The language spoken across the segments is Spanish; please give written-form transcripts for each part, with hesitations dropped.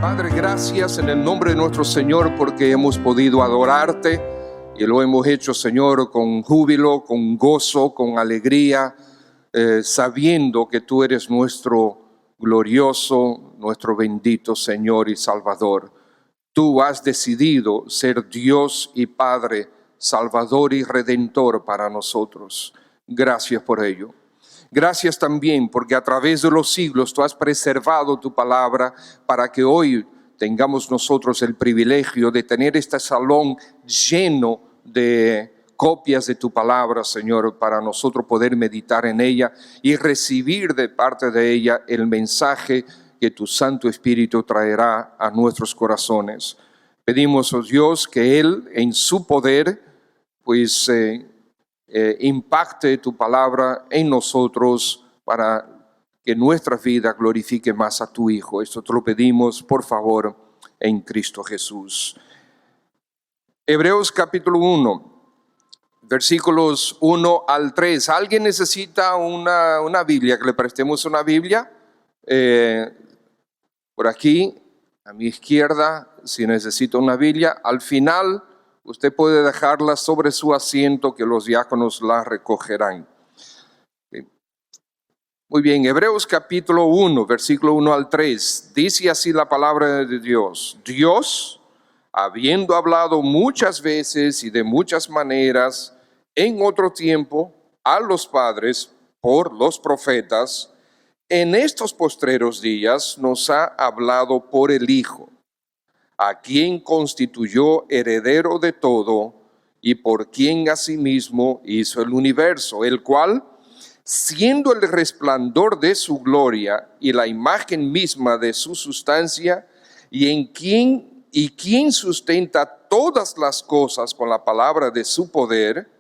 Padre, gracias en el nombre de nuestro Señor porque hemos podido adorarte y lo hemos hecho, Señor, con júbilo, con gozo, con alegría, sabiendo que tú eres nuestro glorioso, nuestro bendito Señor y Salvador. Tú has decidido ser Dios y Padre, Salvador y Redentor para nosotros. Gracias por ello. Gracias también porque a través de los siglos tú has preservado tu palabra para que hoy tengamos nosotros el privilegio de tener este salón lleno de copias de tu palabra, Señor, para nosotros poder meditar en ella y recibir de parte de ella el mensaje que tu Santo Espíritu traerá a nuestros corazones. Pedimos, oh Dios, que Él en su poder, pues impacte tu palabra en nosotros para que nuestra vida glorifique más a tu Hijo. Esto te lo pedimos, por favor, en Cristo Jesús. Hebreos capítulo 1, versículos 1 al 3. ¿Alguien necesita una Biblia? Que le prestemos una Biblia. Por aquí, a mi izquierda, si necesita una Biblia, al final usted puede dejarla sobre su asiento que los diáconos la recogerán. Muy bien, Hebreos capítulo 1, versículo 1 al 3. Dice así la palabra de Dios. Dios, habiendo hablado muchas veces y de muchas maneras en otro tiempo a los padres por los profetas, en estos postreros días nos ha hablado por el Hijo, a quien constituyó heredero de todo y por quien asimismo hizo el universo, el cual, siendo el resplandor de su gloria y la imagen misma de su sustancia, y quien sustenta todas las cosas con la palabra de su poder,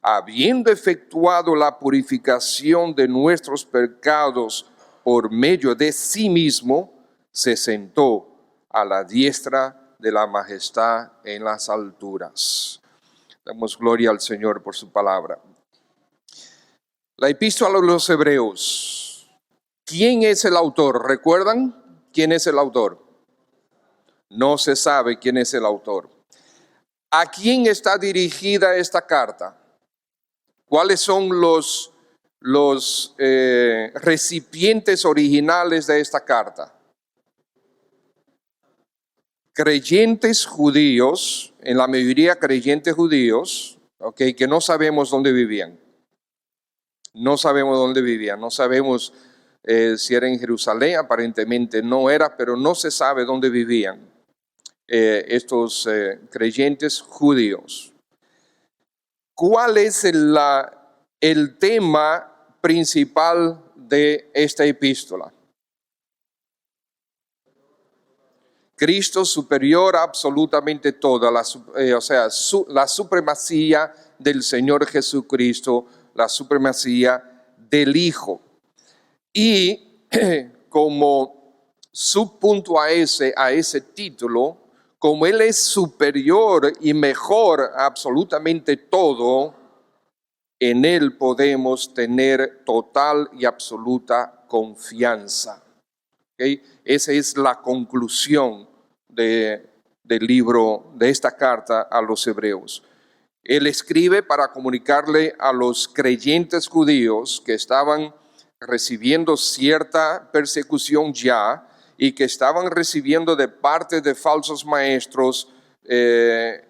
habiendo efectuado la purificación de nuestros pecados por medio de sí mismo, se sentó a la diestra de la majestad en las alturas. Damos gloria al Señor por su palabra. La epístola a los Hebreos. ¿Quién es el autor? ¿Recuerdan quién es el autor? No se sabe quién es el autor. ¿A quién está dirigida esta carta? ¿Cuáles son los recipientes originales de esta carta? Creyentes judíos, en la mayoría creyentes judíos, que no sabemos dónde vivían. No sabemos dónde vivían, no sabemos si era en Jerusalén, aparentemente no era, pero no se sabe dónde vivían estos creyentes judíos. ¿Cuál es el tema principal de esta epístola? Cristo superior a absolutamente todo, la supremacía del Señor Jesucristo, la supremacía del Hijo. Y como subpunto a ese título, como Él es superior y mejor a absolutamente todo, en Él podemos tener total y absoluta confianza. ¿Okay? Esa es la conclusión del libro, de esta carta a los Hebreos. Él escribe para comunicarle a los creyentes judíos que estaban recibiendo cierta persecución ya y que estaban recibiendo de parte de falsos maestros el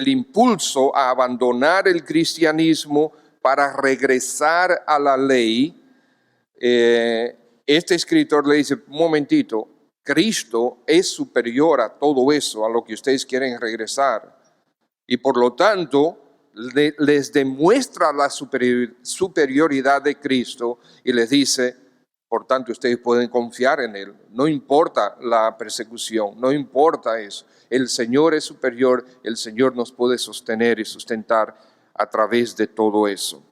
impulso a abandonar el cristianismo para regresar a la ley. Este escritor le dice, un momentito, Cristo es superior a todo eso, a lo que ustedes quieren regresar. Y por lo tanto, les demuestra la superioridad de Cristo y les dice, por tanto, ustedes pueden confiar en Él. No importa la persecución, no importa eso. El Señor es superior, el Señor nos puede sostener y sustentar a través de todo eso.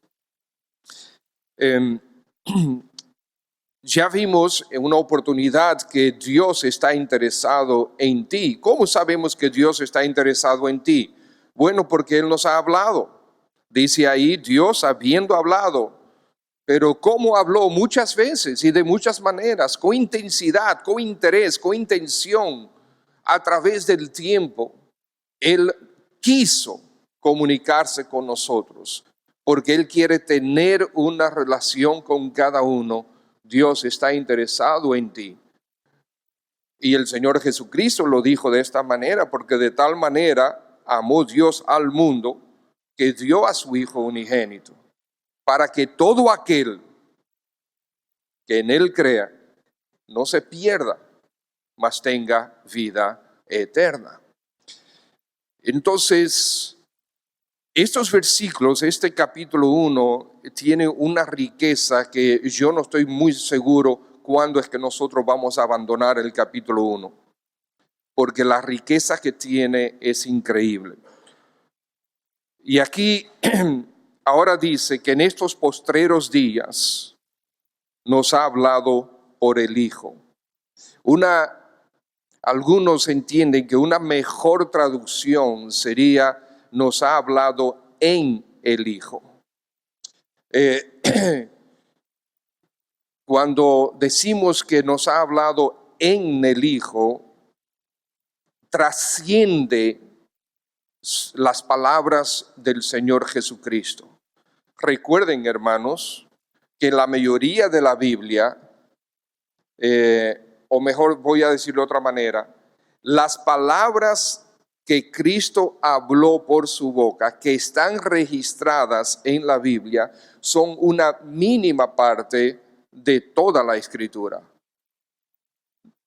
Ya vimos en una oportunidad que Dios está interesado en ti. ¿Cómo sabemos que Dios está interesado en ti? Bueno, porque Él nos ha hablado. Dice ahí, Dios habiendo hablado pero cómo habló muchas veces y de muchas maneras, con intensidad, con interés, con intención, a través del tiempo, Él quiso comunicarse con nosotros, porque Él quiere tener una relación con cada uno. Dios está interesado en ti. Y el Señor Jesucristo lo dijo de esta manera, porque de tal manera amó Dios al mundo que dio a su Hijo unigénito, para que todo aquel que en Él crea no se pierda, mas tenga vida eterna. Entonces, estos versículos, este capítulo 1, tiene una riqueza que yo no estoy muy seguro cuándo es que nosotros vamos a abandonar el capítulo 1, porque la riqueza que tiene es increíble. Y aquí ahora dice que en estos postreros días nos ha hablado por el Hijo. Algunos entienden que una mejor traducción sería nos ha hablado en el Hijo. Cuando decimos que nos ha hablado en el Hijo, trasciende las palabras del Señor Jesucristo. Recuerden, hermanos, que la mayoría de la Biblia, o mejor voy a decirlo de otra manera, las palabras que Cristo habló por su boca, que están registradas en la Biblia, son una mínima parte de toda la Escritura.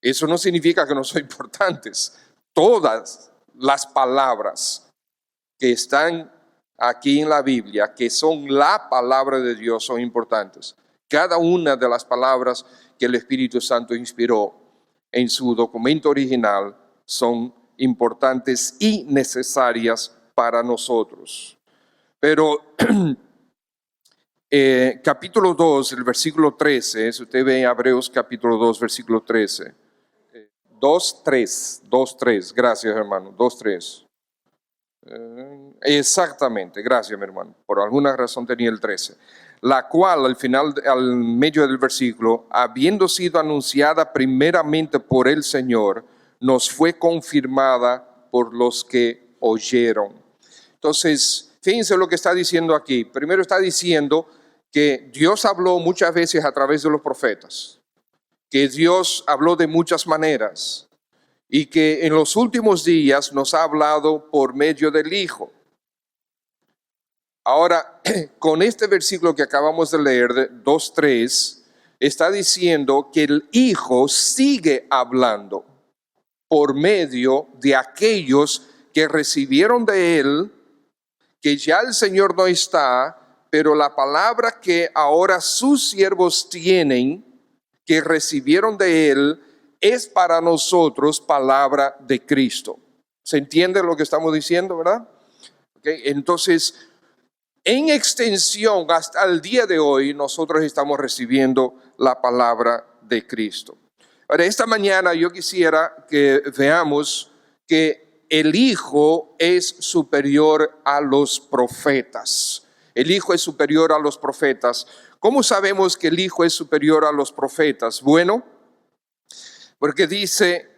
Eso no significa que no son importantes. Todas las palabras que están aquí en la Biblia, que son la palabra de Dios, son importantes. Cada una de las palabras que el Espíritu Santo inspiró en su documento original son importantes y necesarias para nosotros. Pero capítulo 2, el versículo 13, si usted ve en Hebreos capítulo 2, versículo 13. 2.3, gracias hermano, 2.3. Exactamente, gracias mi hermano, por alguna razón tenía el 13. La cual al medio del versículo, habiendo sido anunciada primeramente por el Señor, nos fue confirmada por los que oyeron. Entonces, fíjense lo que está diciendo aquí. Primero está diciendo que Dios habló muchas veces a través de los profetas, que Dios habló de muchas maneras y que en los últimos días nos ha hablado por medio del Hijo. Ahora, con este versículo que acabamos de leer, 2.3, está diciendo que el Hijo sigue hablando por medio de aquellos que recibieron de Él, que ya el Señor no está, pero la palabra que ahora sus siervos tienen, que recibieron de Él, es para nosotros palabra de Cristo. ¿Se entiende lo que estamos diciendo, verdad? Okay. Entonces, en extensión, hasta el día de hoy, nosotros estamos recibiendo la palabra de Cristo. Ahora, esta mañana yo quisiera que veamos que el Hijo es superior a los profetas. El Hijo es superior a los profetas. ¿Cómo sabemos que el Hijo es superior a los profetas? Bueno, porque dice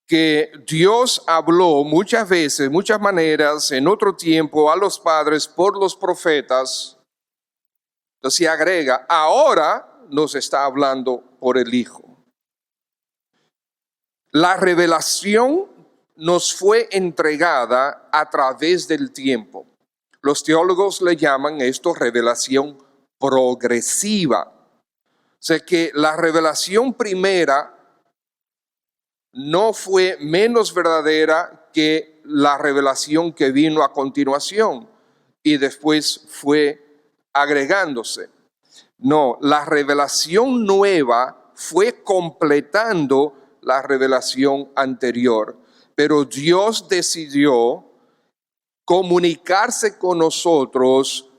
que Dios habló muchas veces, muchas maneras, en otro tiempo a los padres por los profetas. Entonces se agrega, ahora nos está hablando por el Hijo. La revelación nos fue entregada a través del tiempo. Los teólogos le llaman esto revelación progresiva. O sea que la revelación primera no fue menos verdadera que la revelación que vino a continuación y después fue agregándose. No, la revelación nueva fue completando la revelación anterior, pero Dios decidió comunicarse con nosotros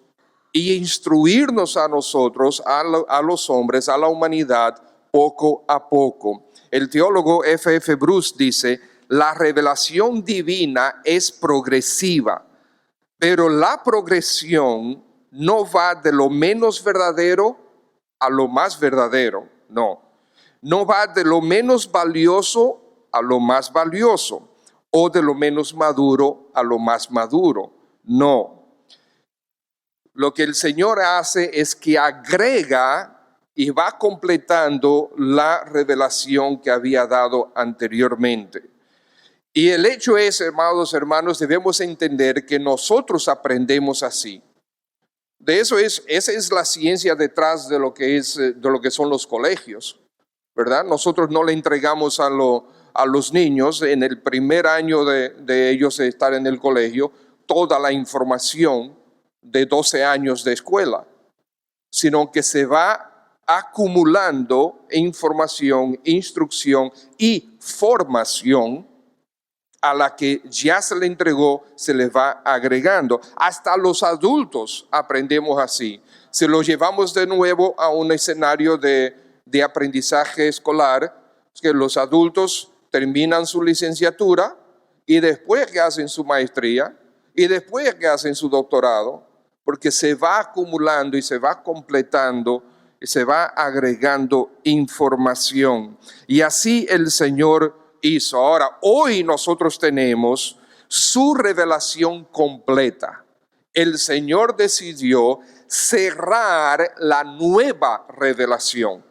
e instruirnos a nosotros, a los hombres, a la humanidad, poco a poco. El teólogo F.F. Bruce dice, la revelación divina es progresiva, pero la progresión no va de lo menos verdadero a lo más verdadero, no. No va de lo menos valioso a lo más valioso, o de lo menos maduro a lo más maduro, no. Lo que el Señor hace es que agrega y va completando la revelación que había dado anteriormente. Y el hecho es, hermanos, debemos entender que nosotros aprendemos así. Esa es la ciencia detrás de lo que son los colegios, ¿verdad? Nosotros no le entregamos a los niños en el primer año de ellos estar en el colegio toda la información de 12 años de escuela, sino que se va acumulando información, instrucción y formación a la que ya se le entregó, se le va agregando. Hasta los adultos aprendemos así. Si lo llevamos de nuevo a un escenario de aprendizaje escolar, es que los adultos terminan su licenciatura y después que hacen su maestría y después que hacen su doctorado, porque se va acumulando y se va completando y se va agregando información. Y así el Señor hizo. Ahora, hoy nosotros tenemos su revelación completa. El Señor decidió cerrar la nueva revelación.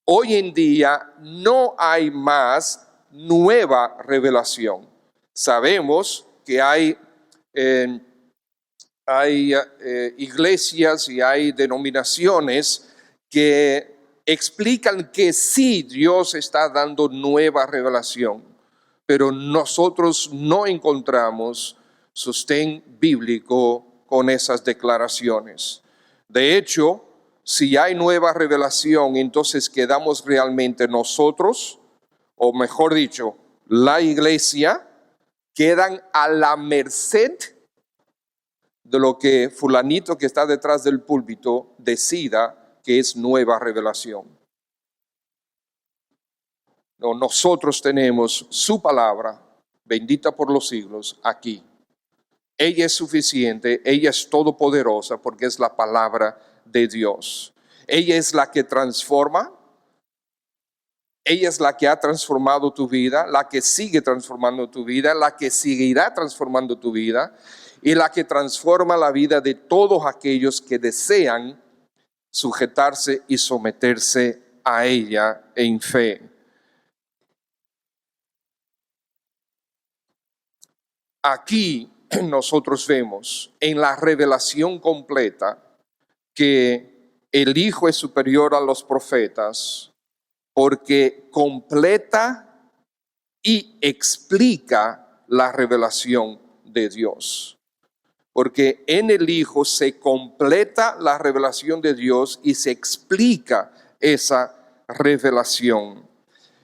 Hoy en día no hay más nueva revelación. Sabemos que hay iglesias y hay denominaciones que explican que sí, Dios está dando nueva revelación, pero nosotros no encontramos sostén bíblico con esas declaraciones. De hecho, si hay nueva revelación, entonces quedamos realmente nosotros, o mejor dicho, la iglesia, quedan a la merced de lo que fulanito que está detrás del púlpito decida que es nueva revelación. No, nosotros tenemos su palabra, bendita por los siglos, aquí. Ella es suficiente, ella es todopoderosa porque es la palabra de Dios. Ella es la que transforma, ella es la que ha transformado tu vida, la que sigue transformando tu vida, la que seguirá transformando tu vida y la que transforma la vida de todos aquellos que desean sujetarse y someterse a ella en fe. Aquí nosotros vemos en la revelación completa que el Hijo es superior a los profetas porque completa y explica la revelación de Dios. Porque en el Hijo se completa la revelación de Dios y se explica esa revelación.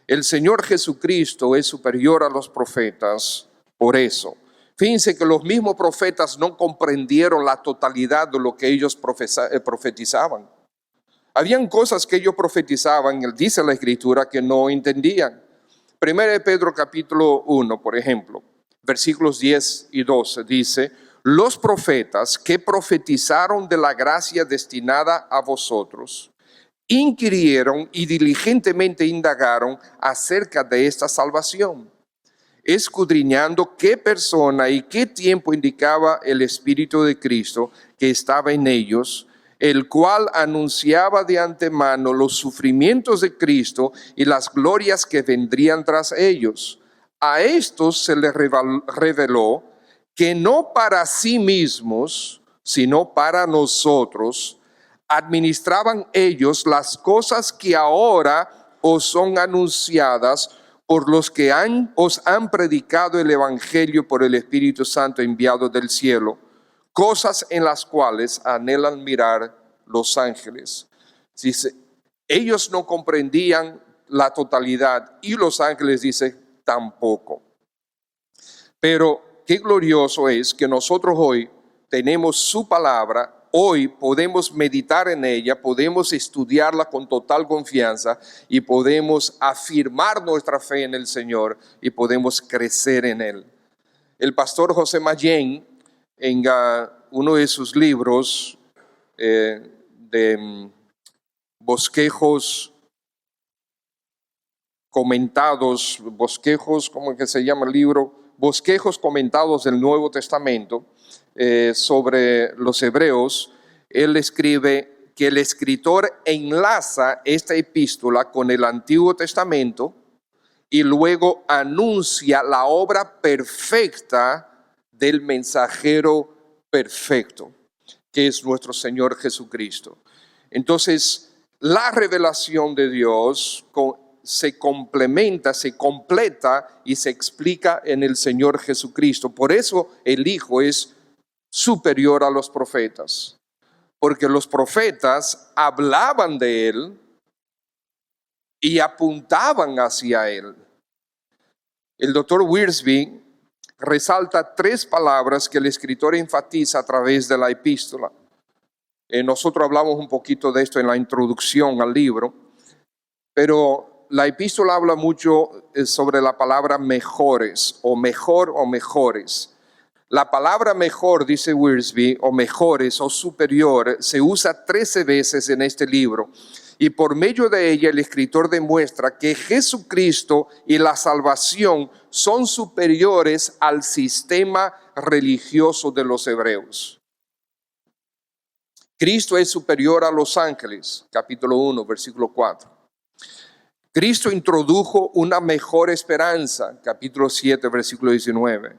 El Señor Jesucristo es superior a los profetas por eso. Fíjense que los mismos profetas no comprendieron la totalidad de lo que ellos profetizaban. Habían cosas que ellos profetizaban, dice la Escritura, que no entendían. 1 Pedro capítulo 1, por ejemplo, versículos 10 y 12, dice: los profetas que profetizaron de la gracia destinada a vosotros, inquirieron y diligentemente indagaron acerca de esta salvación, escudriñando qué persona y qué tiempo indicaba el Espíritu de Cristo que estaba en ellos, el cual anunciaba de antemano los sufrimientos de Cristo y las glorias que vendrían tras ellos. A estos se les reveló que no para sí mismos, sino para nosotros, administraban ellos las cosas que ahora os son anunciadas por los que os han predicado el Evangelio por el Espíritu Santo enviado del cielo, cosas en las cuales anhelan mirar los ángeles. Dice, ellos no comprendían la totalidad y los ángeles, dice, tampoco. Pero qué glorioso es que nosotros hoy tenemos su palabra. Hoy podemos meditar en ella, podemos estudiarla con total confianza y podemos afirmar nuestra fe en el Señor y podemos crecer en Él. El pastor José Mayén, en uno de sus libros de bosquejos comentados, ¿cómo es que se llama el libro? Bosquejos comentados del Nuevo Testamento sobre los hebreos. Él escribe que el escritor enlaza esta epístola con el Antiguo Testamento y luego anuncia la obra perfecta del mensajero perfecto, que es nuestro Señor Jesucristo. Entonces, la revelación de Dios se complementa, se completa y se explica en el Señor Jesucristo. Por eso el Hijo es superior a los profetas, porque los profetas hablaban de Él y apuntaban hacia Él. El doctor Wiersbe resalta 3 palabras que el escritor enfatiza a través de la epístola. Nosotros hablamos un poquito de esto en la introducción al libro, pero la epístola habla mucho sobre la palabra mejores, o mejor o mejores. La palabra mejor, dice Wiersbe, o mejores o superior, se usa 13 veces en este libro. Y por medio de ella el escritor demuestra que Jesucristo y la salvación son superiores al sistema religioso de los hebreos. Cristo es superior a los ángeles, capítulo 1, versículo 4. Cristo introdujo una mejor esperanza, capítulo 7, versículo 19.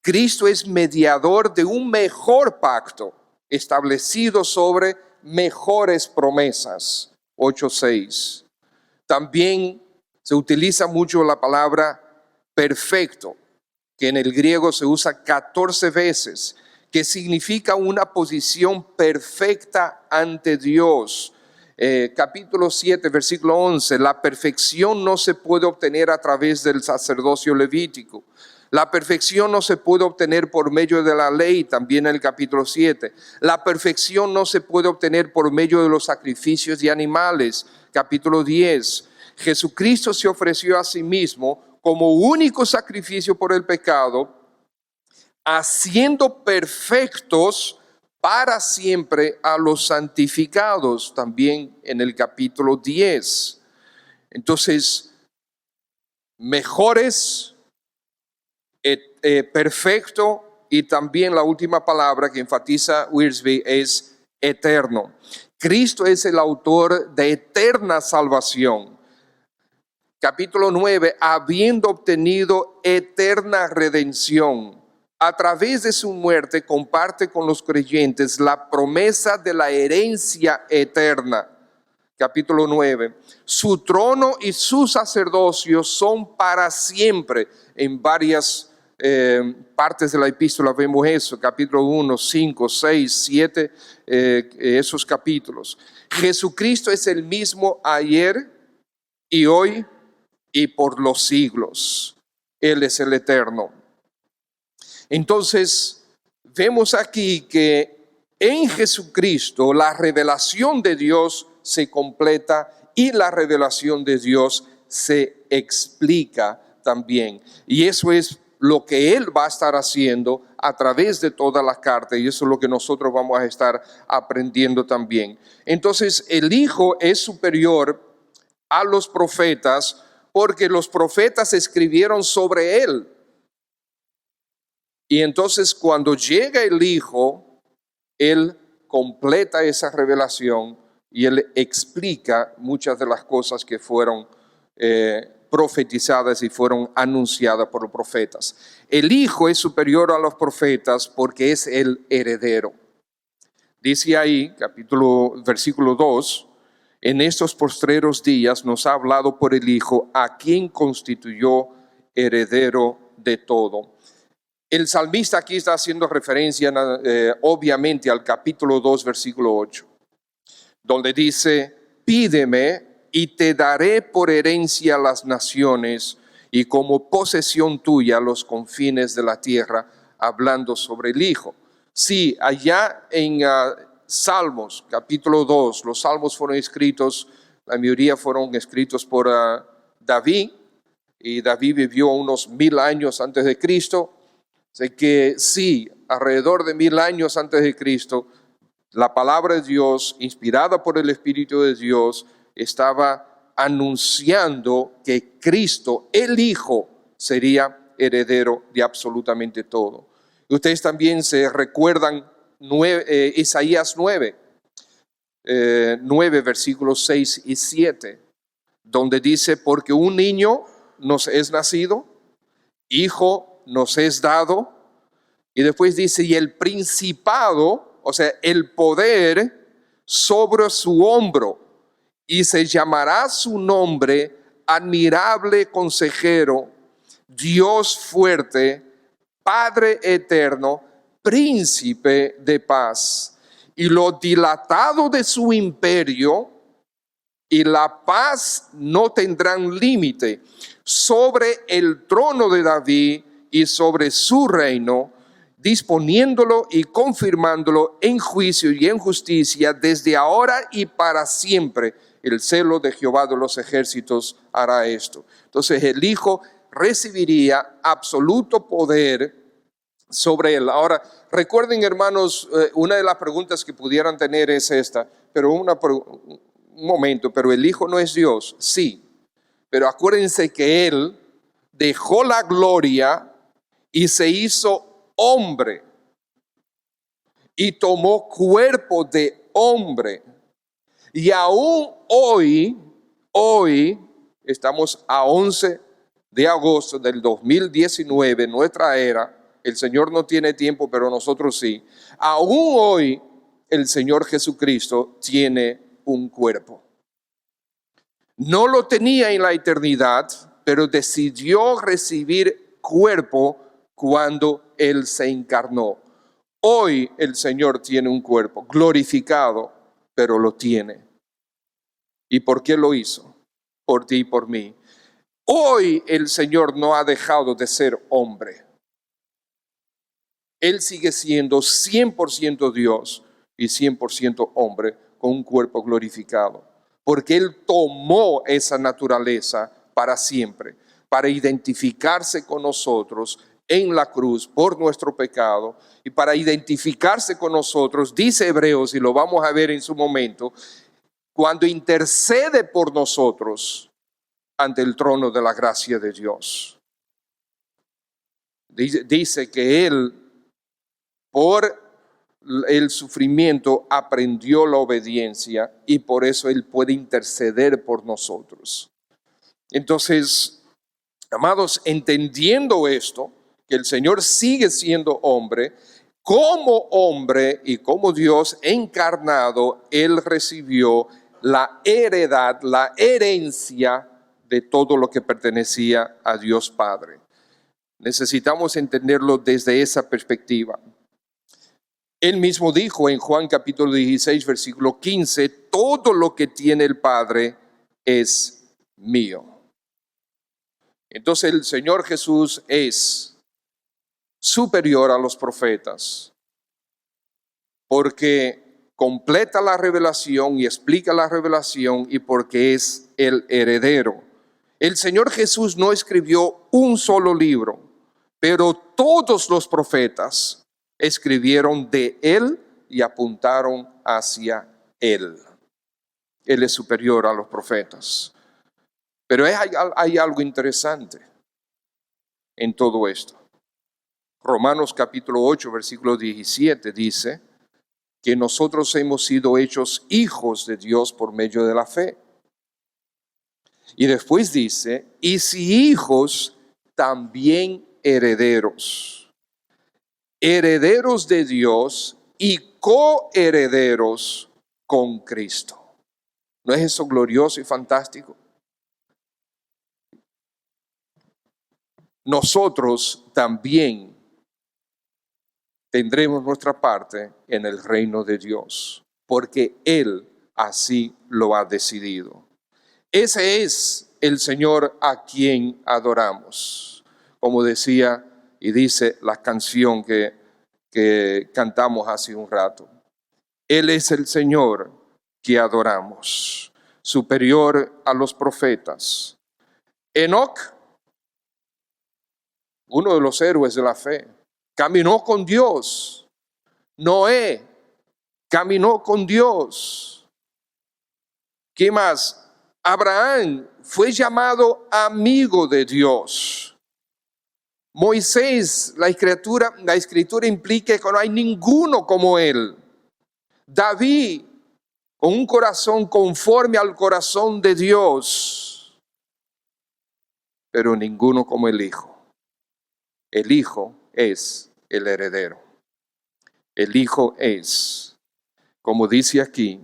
Cristo es mediador de un mejor pacto, establecido sobre mejores promesas. 8:6. También se utiliza mucho la palabra perfecto, que en el griego se usa 14 veces, que significa una posición perfecta ante Dios. Capítulo 7, versículo 11, la perfección no se puede obtener a través del sacerdocio levítico. La perfección no se puede obtener por medio de la ley, también en el capítulo 7. La perfección no se puede obtener por medio de los sacrificios de animales, capítulo 10. Jesucristo se ofreció a sí mismo como único sacrificio por el pecado, haciendo perfectos para siempre a los santificados, también en el capítulo 10. Entonces, mejores, perfecto, y también la última palabra que enfatiza Wiersbe es eterno. Cristo es el autor de eterna salvación. Capítulo 9, habiendo obtenido eterna redención, a través de su muerte comparte con los creyentes la promesa de la herencia eterna. Capítulo 9, su trono y su sacerdocio son para siempre. En varias partes de la epístola vemos eso, capítulo 1, 5, 6, 7, esos capítulos. Jesucristo es el mismo ayer y hoy y por los siglos. Él es el eterno. Entonces, vemos aquí que en Jesucristo la revelación de Dios se completa y la revelación de Dios se explica también. Y eso es lo que Él va a estar haciendo a través de toda la carta, y eso es lo que nosotros vamos a estar aprendiendo también. Entonces, el Hijo es superior a los profetas porque los profetas escribieron sobre Él. Y entonces cuando llega el Hijo, Él completa esa revelación y Él explica muchas de las cosas que fueron profetizadas y fueron anunciadas por los profetas. El Hijo es superior a los profetas porque es el heredero. Dice ahí, versículo 2, en estos postreros días nos ha hablado por el Hijo, a quien constituyó heredero de todo. El salmista aquí está haciendo referencia obviamente al capítulo 2, versículo 8, donde dice, pídeme y te daré por herencia las naciones y como posesión tuya los confines de la tierra, hablando sobre el Hijo. Sí, allá en Salmos, capítulo 2, los salmos fueron escritos, la mayoría fueron escritos por David, y David vivió unos 1000 años antes de Cristo. Así que sí, alrededor de 1000 años antes de Cristo, La palabra de Dios, inspirada por el Espíritu de Dios, estaba anunciando que Cristo, el Hijo, sería heredero de absolutamente todo. Y ustedes también se recuerdan Isaías 9, versículos 6 y 7, donde dice, porque un niño nos es nacido, hijo nos es dado, y después dice, y el principado, o sea, el poder sobre su hombro, y se llamará su nombre admirable consejero, Dios fuerte, Padre eterno, príncipe de paz. Y lo dilatado de su imperio y la paz no tendrán límite sobre el trono de David y sobre su reino, disponiéndolo y confirmándolo en juicio y en justicia desde ahora y para siempre. El celo de Jehová de los ejércitos hará esto. Entonces el Hijo recibiría absoluto poder sobre él. Ahora, recuerden, hermanos, una de las preguntas que pudieran tener es esta, pero un momento, pero el Hijo no es Dios. Sí, pero acuérdense que Él dejó la gloria y se hizo hombre y tomó cuerpo de hombre. Y aún hoy estamos a 11 de agosto del 2019, nuestra era. El Señor no tiene tiempo, pero nosotros sí. Aún hoy el Señor Jesucristo tiene un cuerpo. No lo tenía en la eternidad, pero decidió recibir cuerpo cuando Él se encarnó. Hoy el Señor tiene un cuerpo glorificado, pero lo tiene. ¿Y por qué lo hizo? Por ti y por mí. Hoy el Señor no ha dejado de ser hombre. Él sigue siendo 100% Dios y 100% hombre con un cuerpo glorificado. Porque Él tomó esa naturaleza para siempre, para identificarse con nosotros en la cruz por nuestro pecado y para identificarse con nosotros, dice Hebreos, y lo vamos a ver en su momento, cuando intercede por nosotros ante el trono de la gracia de Dios. Dice que Él, por el sufrimiento, aprendió la obediencia y por eso Él puede interceder por nosotros. Entonces, amados, entendiendo esto, que el Señor sigue siendo hombre, como hombre y como Dios encarnado, Él recibió la heredad, la herencia de todo lo que pertenecía a Dios Padre. Necesitamos entenderlo desde esa perspectiva. Él mismo dijo en Juan capítulo 16, versículo 15, todo lo que tiene el Padre es mío. Entonces el Señor Jesús es superior a los profetas, porque completa la revelación y explica la revelación y porque es el heredero. El Señor Jesús no escribió un solo libro, pero todos los profetas escribieron de Él y apuntaron hacia Él. Él es superior a los profetas. Pero hay algo interesante en todo esto. Romanos capítulo 8, versículo 17 dice que nosotros hemos sido hechos hijos de Dios por medio de la fe. Y después dice, y si hijos, también herederos. Herederos de Dios y coherederos con Cristo. ¿No es eso glorioso y fantástico? Nosotros también tendremos nuestra parte en el reino de Dios, porque Él así lo ha decidido. Ese es el Señor a quien adoramos. Como decía y dice la canción que cantamos hace un rato. Él es el Señor que adoramos, superior a los profetas. Enoc, uno de los héroes de la fe, caminó con Dios. Noé caminó con Dios. ¿Qué más? Abraham fue llamado amigo de Dios. Moisés, la escritura implica que no hay ninguno como él. David, con un corazón conforme al corazón de Dios, pero ninguno como el Hijo. El Hijo es el heredero. El Hijo es, como dice aquí,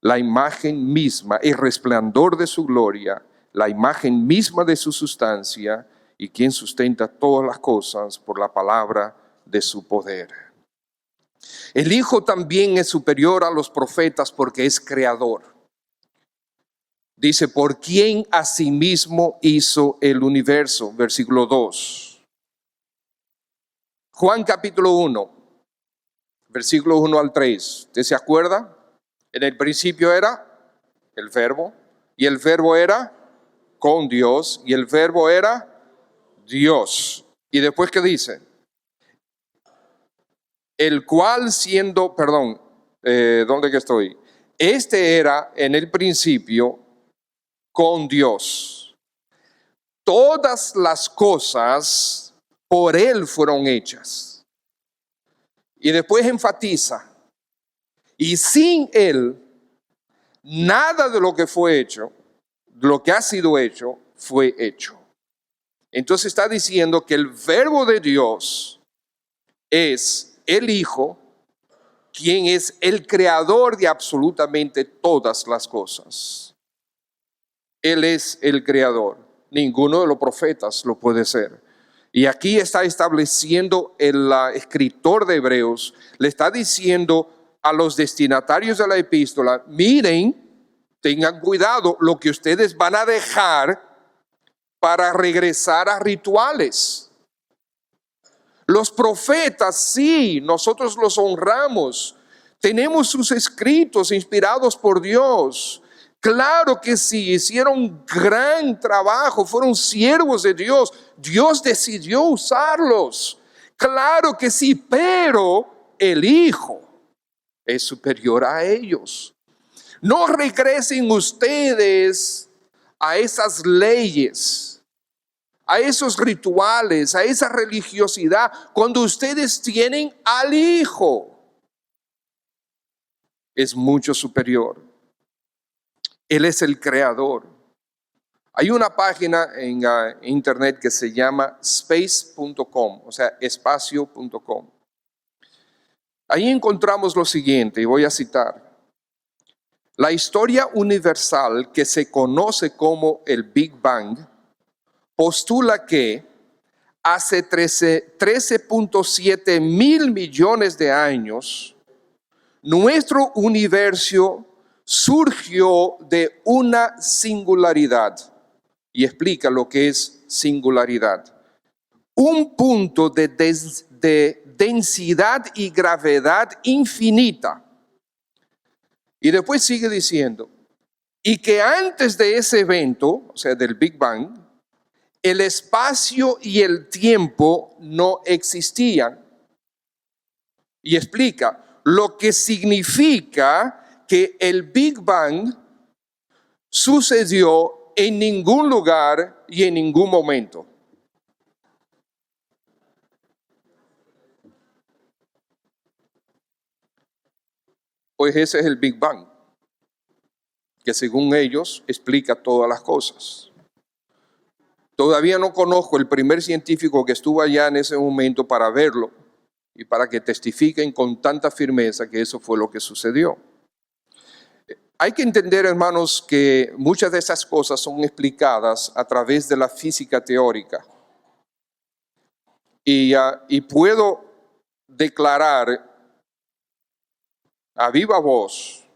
la imagen misma, el resplandor de su gloria, la imagen misma de su sustancia, y quien sustenta todas las cosas por la palabra de su poder. El Hijo también es superior a los profetas porque es creador. Dice, por quien asimismo hizo el universo, versículo 2. Juan capítulo 1, versículo 1 al 3. ¿Usted se acuerda? En el principio era el verbo, y el verbo era con Dios, y el verbo era Dios. Y después, ¿qué dice? El cual siendo, ¿dónde que estoy? Este era en el principio con Dios. Todas las cosas por Él fueron hechas. Y después enfatiza, y sin Él, nada de lo que fue hecho, lo que ha sido hecho, fue hecho. Entonces está diciendo que el verbo de Dios es el Hijo, quien es el creador de absolutamente todas las cosas. Él es el creador. Ninguno de los profetas lo puede ser. Y aquí está estableciendo el escritor de Hebreos, le está diciendo a los destinatarios de la epístola, miren, tengan cuidado lo que ustedes van a dejar para regresar a rituales. Los profetas, sí, nosotros los honramos. Tenemos sus escritos inspirados por Dios. Claro que sí, hicieron un gran trabajo, fueron siervos de Dios. Dios decidió usarlos. Claro que sí, pero el Hijo es superior a ellos. No regresen ustedes a esas leyes, a esos rituales, a esa religiosidad, cuando ustedes tienen al Hijo. Es mucho superior. Él es el creador. Hay una página en internet que se llama space.com, o sea, espacio.com. Ahí encontramos lo siguiente, y voy a citar. La historia universal que se conoce como el Big Bang postula que hace 13.7 mil millones de años, nuestro universo surgió de una singularidad. Y explica lo que es singularidad. Un punto de densidad y gravedad infinita. Y después sigue diciendo, y que antes de ese evento, o sea, del Big Bang, el espacio y el tiempo no existían. Y explica lo que significa que el Big Bang sucedió en ningún lugar y en ningún momento. Pues ese es el Big Bang, que según ellos explica todas las cosas. Todavía no conozco el primer científico que estuvo allá en ese momento para verlo y para que testifiquen con tanta firmeza que eso fue lo que sucedió. Hay que entender, hermanos, que muchas de esas cosas son explicadas a través de la física teórica. Y puedo declarar a viva voz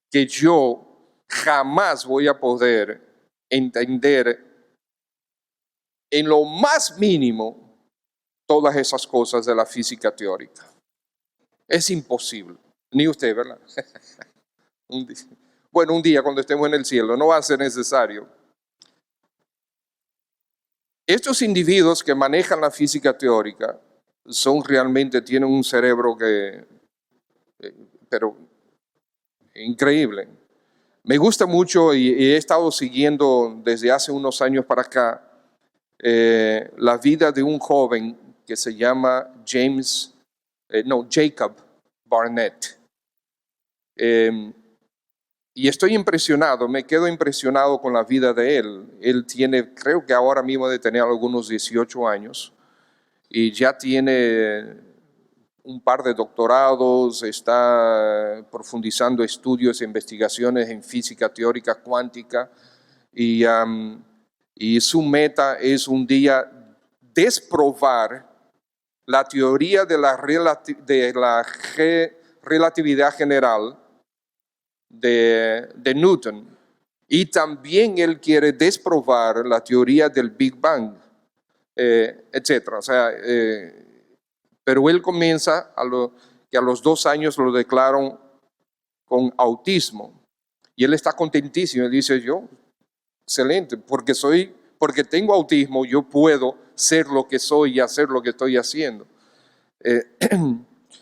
que yo jamás voy a poder entender en lo más mínimo todas esas cosas de la física teórica. Es imposible. Ni usted, ¿verdad? Bueno, un día cuando estemos en el cielo, no va a ser necesario. Estos individuos que manejan la física teórica son realmente, tienen un cerebro que, pero increíble. Me gusta mucho y he estado siguiendo desde hace unos años para acá la vida de un joven que se llama Jacob Barnett. Y estoy impresionado, me quedo impresionado con la vida de él. Él tiene, creo que ahora mismo debe tener algunos 18 años y ya tiene un par de doctorados, está profundizando estudios e investigaciones en física teórica cuántica y su meta es un día desprobar la teoría de la relatividad general de Newton, y también él quiere desprobar la teoría del Big Bang, etc. O sea, pero él comienza que a los 2 años lo declararon con autismo y él está contentísimo. Él dice, yo, excelente, porque tengo autismo, yo puedo ser lo que soy y hacer lo que estoy haciendo.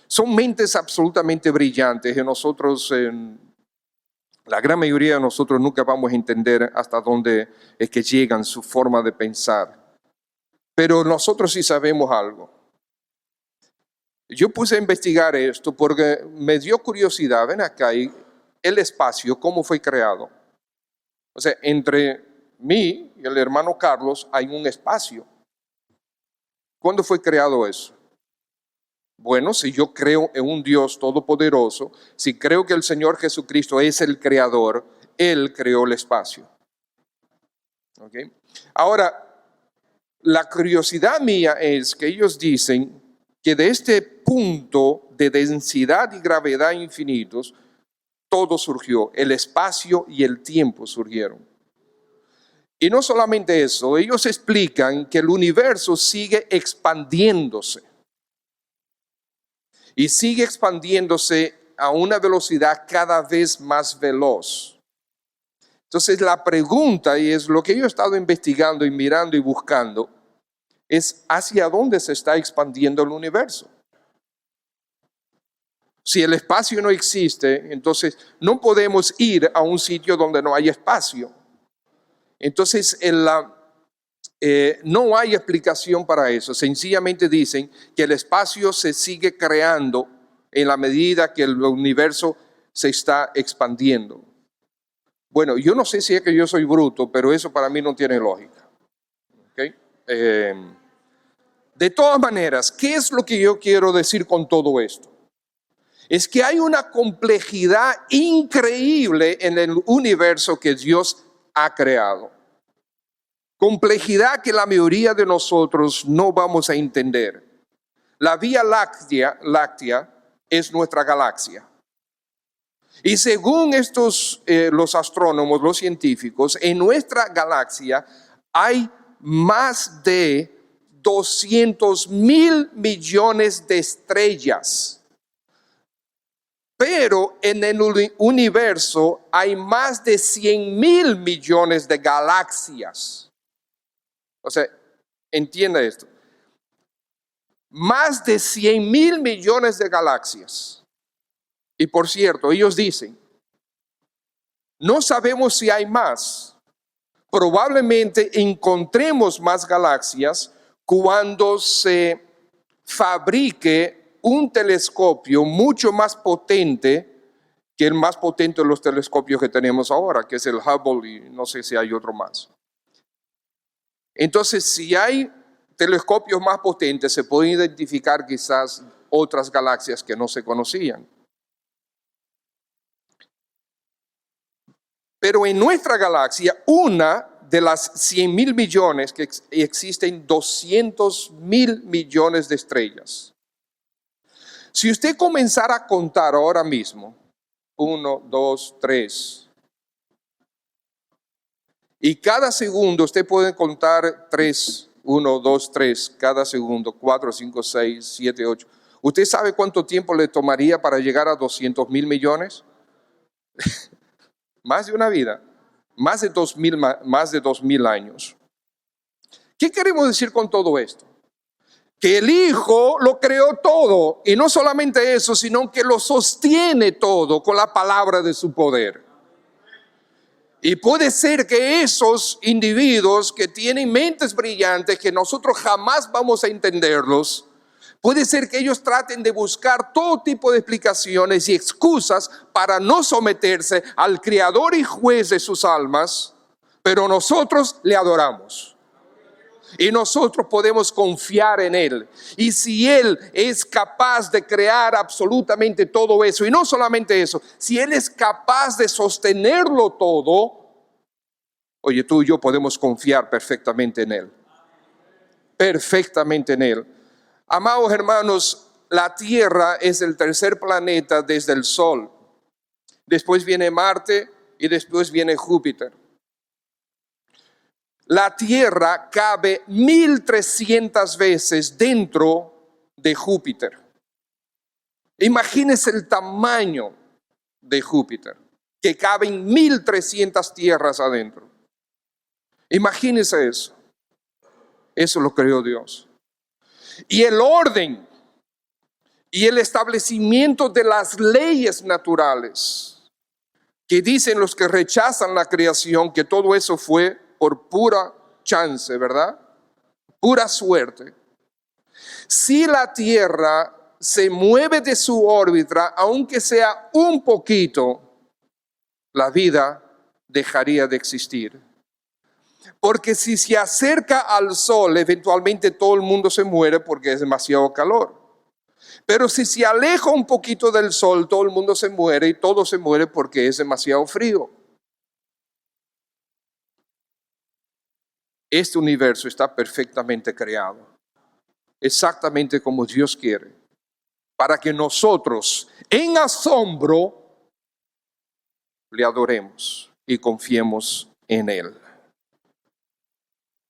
Son mentes absolutamente brillantes y nosotros, la gran mayoría de nosotros nunca vamos a entender hasta dónde es que llegan su forma de pensar. Pero nosotros sí sabemos algo. Yo puse a investigar esto porque me dio curiosidad. Ven acá, el espacio, ¿cómo fue creado? O sea, entre mí y el hermano Carlos hay un espacio. ¿Cuándo fue creado eso? Bueno, si yo creo en un Dios todopoderoso, si creo que el Señor Jesucristo es el creador, Él creó el espacio. ¿Okay? Ahora, la curiosidad mía es que ellos dicen que de este punto de densidad y gravedad infinitos, todo surgió, el espacio y el tiempo surgieron. Y no solamente eso, ellos explican que el universo sigue expandiéndose. Y sigue expandiéndose a una velocidad cada vez más veloz. Entonces la pregunta, y es lo que yo he estado investigando y mirando y buscando, es hacia dónde se está expandiendo el universo. Si el espacio no existe, entonces no podemos ir a un sitio donde no hay espacio. Entonces no hay explicación para eso. Sencillamente dicen que el espacio se sigue creando en la medida que el universo se está expandiendo. Bueno, yo no sé si es que yo soy bruto, pero eso para mí no tiene lógica. ¿Okay? De todas maneras, ¿qué es lo que yo quiero decir con todo esto? Es que hay una complejidad increíble en el universo que Dios ha creado. Complejidad que la mayoría de nosotros no vamos a entender. La Vía Láctea es nuestra galaxia. Y según los astrónomos, los científicos, en nuestra galaxia hay más de 200.000 millones de estrellas. Pero en el universo hay más de 100.000 millones de galaxias. O sea, entienda esto. Más de 100.000 millones de galaxias. Y por cierto, ellos dicen, no sabemos si hay más. Probablemente encontremos más galaxias cuando se fabrique un telescopio mucho más potente que el más potente de los telescopios que tenemos ahora, que es el Hubble y no sé si hay otro más. Entonces, si hay telescopios más potentes, se pueden identificar quizás otras galaxias que no se conocían. Pero en nuestra galaxia, una de las 100.000 millones, que existen 200.000 millones de estrellas. Si usted comenzara a contar ahora mismo, 1, 2, 3, y cada segundo usted puede contar 3, 1, 2, 3, cada segundo, 4, 5, 6, 7, 8. ¿Usted sabe cuánto tiempo le tomaría para llegar a 200.000 millones? Más de una vida, más de 2.000 años. ¿Qué queremos decir con todo esto? que el Hijo lo creó todo, y no solamente eso, sino que lo sostiene todo con la palabra de su poder. Y puede ser que esos individuos que tienen mentes brillantes, que nosotros jamás vamos a entenderlos, puede ser que ellos traten de buscar todo tipo de explicaciones y excusas para no someterse al Creador y Juez de sus almas, pero nosotros le adoramos. Y nosotros podemos confiar en Él. Y si Él es capaz de crear absolutamente todo eso, y no solamente eso, si Él es capaz de sostenerlo todo, oye, tú y yo podemos confiar perfectamente en Él. Perfectamente en Él. Amados hermanos, la Tierra es el tercer planeta desde el Sol. Después viene Marte y después viene Júpiter. La Tierra cabe 1300 veces dentro de Júpiter. Imagínense el tamaño de Júpiter, que caben 1300 tierras adentro. Imagínense eso. Eso lo creó Dios. Y el orden y el establecimiento de las leyes naturales, que dicen los que rechazan la creación que todo eso fue por pura chance, ¿verdad? Pura suerte. Si la Tierra se mueve de su órbita, aunque sea un poquito, la vida dejaría de existir. Porque si se acerca al Sol, eventualmente todo el mundo se muere porque es demasiado calor. Pero si se aleja un poquito del Sol, todo el mundo se muere y todo se muere porque es demasiado frío. Este universo está perfectamente creado, exactamente como Dios quiere, para que nosotros en asombro le adoremos y confiemos en Él.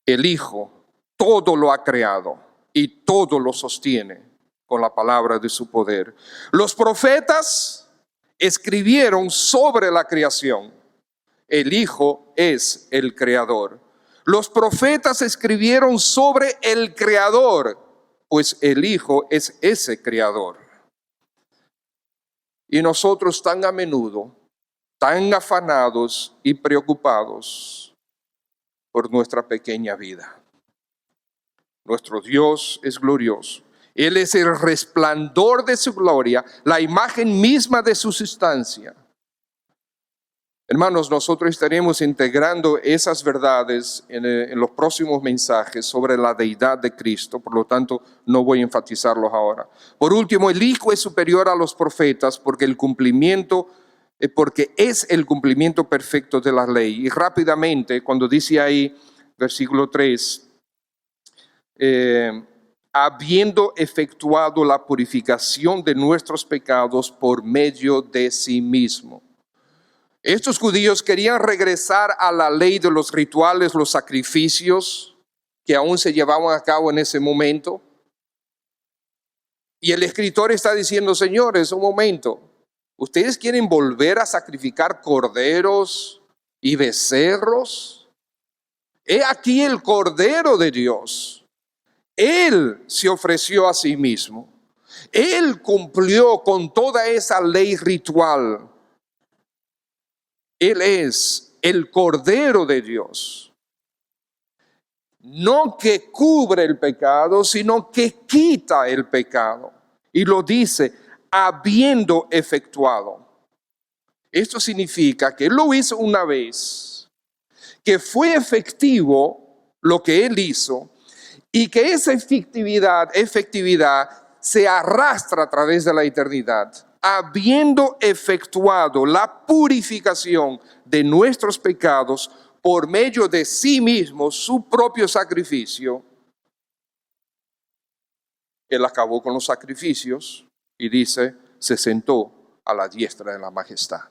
El Hijo todo lo ha creado y todo lo sostiene con la palabra de su poder. Los profetas escribieron sobre la creación. El Hijo es el Creador. Los profetas escribieron sobre el Creador, pues el Hijo es ese Creador. Y nosotros tan a menudo, tan afanados y preocupados por nuestra pequeña vida. Nuestro Dios es glorioso. Él es el resplandor de su gloria, la imagen misma de su sustancia. Hermanos, nosotros estaremos integrando esas verdades en los próximos mensajes sobre la deidad de Cristo, por lo tanto no voy a enfatizarlos ahora. Por último, el Hijo es superior a los profetas porque es el cumplimiento perfecto de la ley. Y rápidamente, cuando dice ahí, versículo 3, habiendo efectuado la purificación de nuestros pecados por medio de sí mismo. Estos judíos querían regresar a la ley de los rituales, los sacrificios que aún se llevaban a cabo en ese momento. Y el escritor está diciendo, señores, un momento, ¿ustedes quieren volver a sacrificar corderos y becerros? He aquí el Cordero de Dios. Él se ofreció a sí mismo. Él cumplió con toda esa ley ritual. Él es el Cordero de Dios. No que cubre el pecado, sino que quita el pecado. Y lo dice, habiendo efectuado. Esto significa que Él lo hizo una vez, que fue efectivo lo que Él hizo, y que esa efectividad se arrastra a través de la eternidad. Habiendo efectuado la purificación de nuestros pecados por medio de sí mismo, su propio sacrificio. Él acabó con los sacrificios y dice, se sentó a la diestra de la majestad.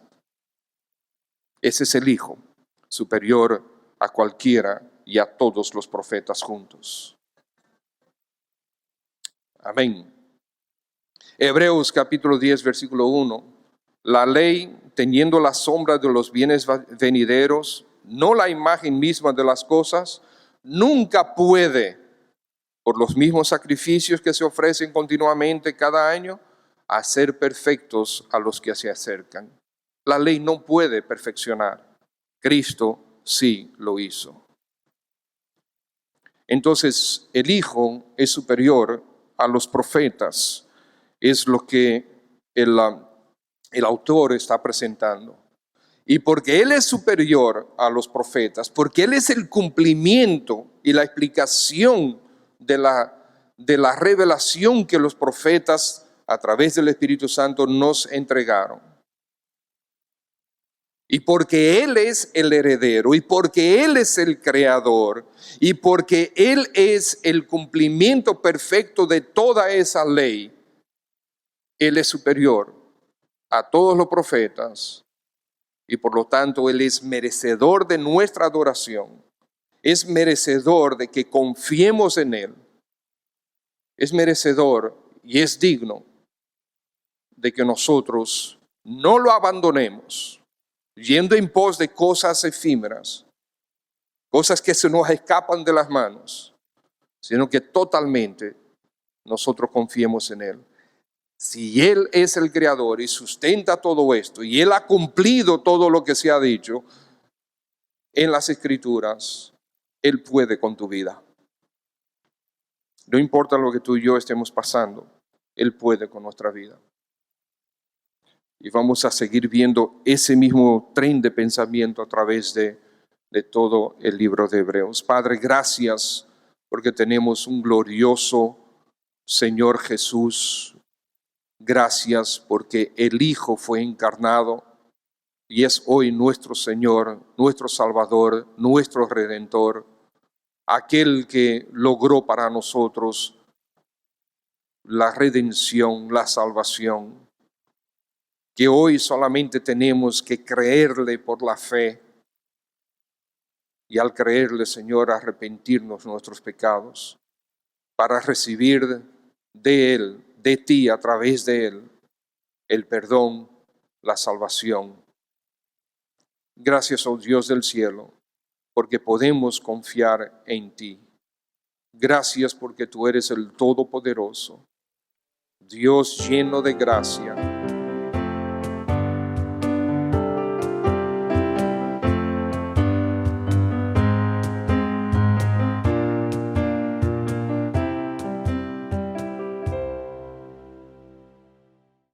Ese es el Hijo, superior a cualquiera y a todos los profetas juntos. Amén. Hebreos capítulo 10, versículo 1. La ley, teniendo la sombra de los bienes venideros, no la imagen misma de las cosas, nunca puede por los mismos sacrificios que se ofrecen continuamente cada año, a ser perfectos a los que se acercan. La ley no puede perfeccionar. Cristo sí lo hizo. Entonces, el Hijo es superior a los profetas. Es lo que el autor está presentando. Y porque Él es superior a los profetas, porque Él es el cumplimiento y la explicación de la revelación que los profetas a través del Espíritu Santo nos entregaron. Y porque Él es el heredero, y porque Él es el creador, y porque Él es el cumplimiento perfecto de toda esa ley, Él es superior a todos los profetas, y por lo tanto Él es merecedor de nuestra adoración, es merecedor de que confiemos en Él, es merecedor y es digno de que nosotros no lo abandonemos, yendo en pos de cosas efímeras, cosas que se nos escapan de las manos, sino que totalmente nosotros confiemos en Él. Si Él es el creador y sustenta todo esto, y Él ha cumplido todo lo que se ha dicho en las Escrituras, Él puede con tu vida. No importa lo que tú y yo estemos pasando, Él puede con nuestra vida. Y vamos a seguir viendo ese mismo tren de pensamiento a través de todo el libro de Hebreos. Padre, gracias porque tenemos un glorioso Señor Jesús. Gracias porque el Hijo fue encarnado y es hoy nuestro Señor, nuestro Salvador, nuestro Redentor, aquel que logró para nosotros la redención, la salvación, que hoy solamente tenemos que creerle por la fe y al creerle, Señor, arrepentirnos de nuestros pecados para recibir de Él, de ti, a través de Él, el perdón, la salvación. Gracias, oh Dios del cielo, porque podemos confiar en ti. Gracias porque tú eres el Todopoderoso, Dios lleno de gracia,